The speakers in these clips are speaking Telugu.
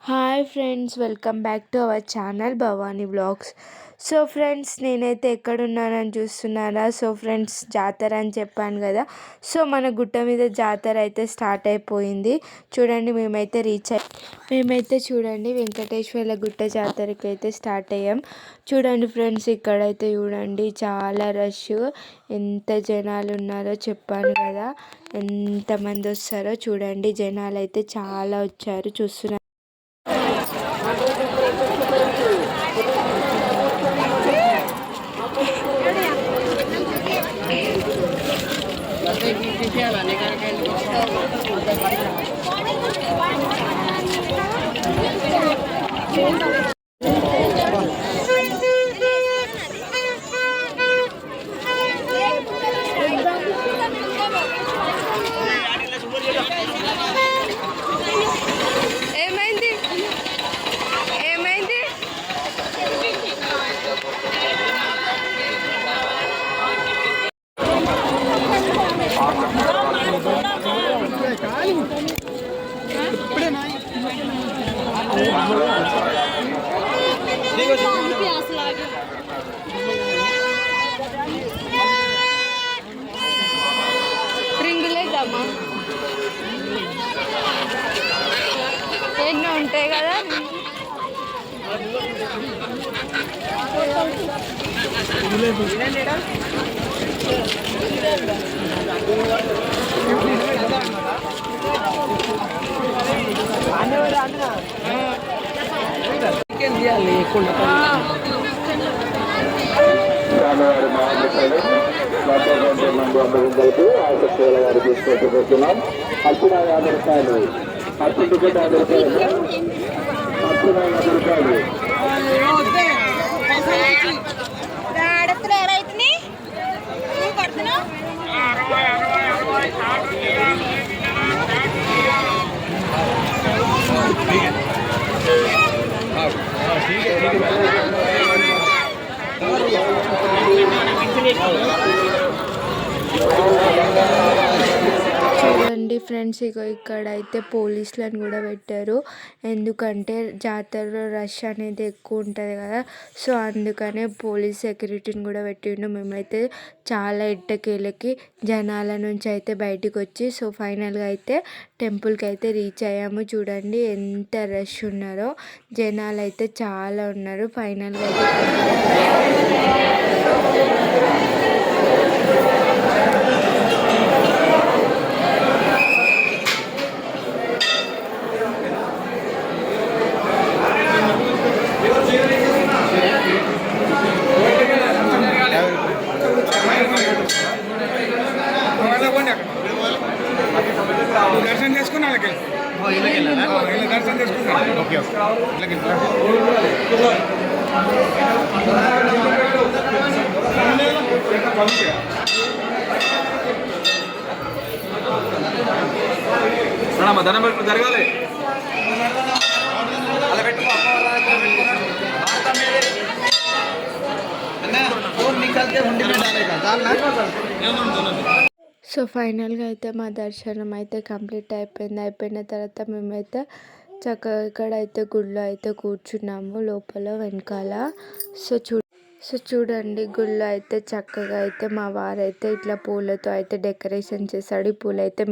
Hi friends, welcome back to our channel Bhavani vlogs. So friends, నేనైతే ఎక్కడున్నానని చూస్తున్నారా? సో ఫ్రెండ్స్, జాతర అని చెప్పాను కదా. సో మన గుట్ట మీద జాతర అయితే స్టార్ట్ అయిపోయింది. చూడండి, మేమైతే చూడండి వెంకటేశ్వర్ల గుట్ట జాతరకి అయితే స్టార్ట్ అయ్యాం. చూడండి ఫ్రెండ్స్, ఇక్కడైతే చూడండి చాలా రష్. ఎంత జనాలు ఉన్నారో చెప్పాను కదా, ఎంతమంది వస్తారో చూడండి. జనాలు అయితే చాలా వచ్చారు, చూస్తున్నారు. రింగులేదమ్మా, ఎన్నో ఉంటాయి కదా. తీసుకొస్తున్నాం. అర్చన 50 రూపాయలు, అర్చన టికెట్ 50 రూపాయలు, అర్చన 50 రూపాయలు. చూడండి ఫ్రెండ్స్, ఇక్కడైతే పోలీసులను కూడా పెట్టారు. ఎందుకంటే జాతరలో రష్ అనేది ఎక్కువ ఉంటుంది కదా. సో అందుకనే పోలీస్ సెక్యూరిటీని కూడా పెట్టిండు. మేమైతే చాలా ఎట్టకేలకి జనాల నుంచి అయితే బయటికి వచ్చి సో ఫైనల్గా అయితే టెంపుల్కి అయితే రీచ్ అయ్యాము. చూడండి ఎంత రష్ ఉన్నారో, జనాలు అయితే చాలా ఉన్నారు. ఫైనల్గా అయితే దర్శనం చేసుకున్నా దర్శనం చేసుకున్నా. ఓకే ధనం జరగాలి. సో ఫైనల్గా అయితే మా దర్శనం అయితే కంప్లీట్ అయిపోయింది. అయిపోయిన తర్వాత మేమైతే చక్కగా ఇక్కడైతే గుడిలో అయితే కూర్చున్నాము, లోపల వెనకాల. సో చూడండి, గుడిలో అయితే చక్కగా అయితే మా వారైతే ఇట్లా పూలతో అయితే డెకరేషన్ చేశాడు. ఈ పూలు అయితే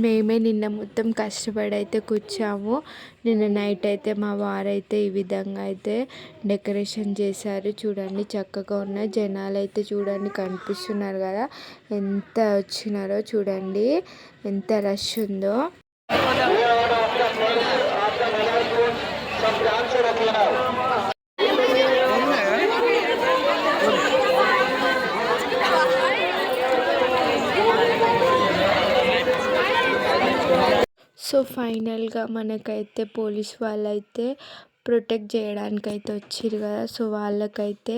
మేమే నిన్న మొత్తం కష్టపడి అయితే కూర్చాము. నిన్న నైట్ అయితే మా వారైతే ఈ విధంగా అయితే డెకరేషన్ చేశారు. చూడండి చక్కగా ఉన్నాయి. జనాలు అయితే చూడండి కనిపిస్తున్నారు కదా, ఎంత వచ్చినారో చూడండి, ఎంత రష్ ఉందో. సో ఫైనల్గా మనకైతే పోలీస్ వాళ్ళైతే ప్రొటెక్ట్ చేయడానికి అయితే వచ్చిర్రు కదా. సో వాళ్ళకైతే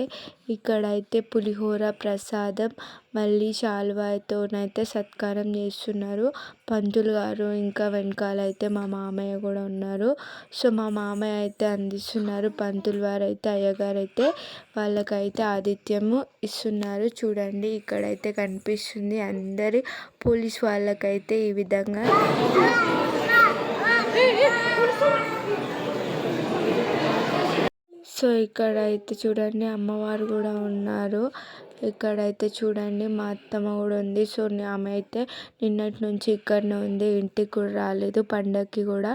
ఇక్కడైతే పులిహోర ప్రసాదం మళ్ళీ శాలువాతోనైతే సత్కారం చేస్తున్నారు పంతులు గారు. ఇంకా వెనకాల అయితే మా మామయ్య కూడా ఉన్నారు. సో మా మామయ్య అయితే అందిస్తున్నారు, పంతులు వారు అయితే అయ్యగారు అయితే వాళ్ళకైతే ఆతిథ్యము ఇస్తున్నారు. చూడండి ఇక్కడైతే కనిపిస్తుంది అందరి పోలీస్ వాళ్ళకైతే ఈ విధంగా సో ఇక్కడైతే చూడండి అమ్మవారు కూడా ఉన్నారు. ఇక్కడైతే చూడండి మా అత్తమ్మ కూడా ఉంది. సో ఆమె అయితే నిన్నటి నుంచి ఇక్కడనే ఉంది, ఇంటికి కూడా రాలేదు. పండగకి కూడా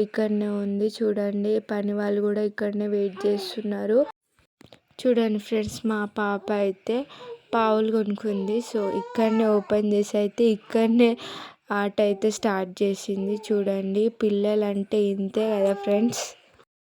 ఇక్కడనే ఉంది. చూడండి పని వాళ్ళు కూడా ఇక్కడనే వెయిట్ చేస్తున్నారు. చూడండి ఫ్రెండ్స్, మా పాప అయితే పావులు కొనుక్కుంది. సో ఇక్కడనే ఓపెన్ చేసి అయితే ఇక్కడనే ఆట అయితే స్టార్ట్ చేసింది. చూడండి పిల్లలు అంటే ఇంతే కదా ఫ్రెండ్స్.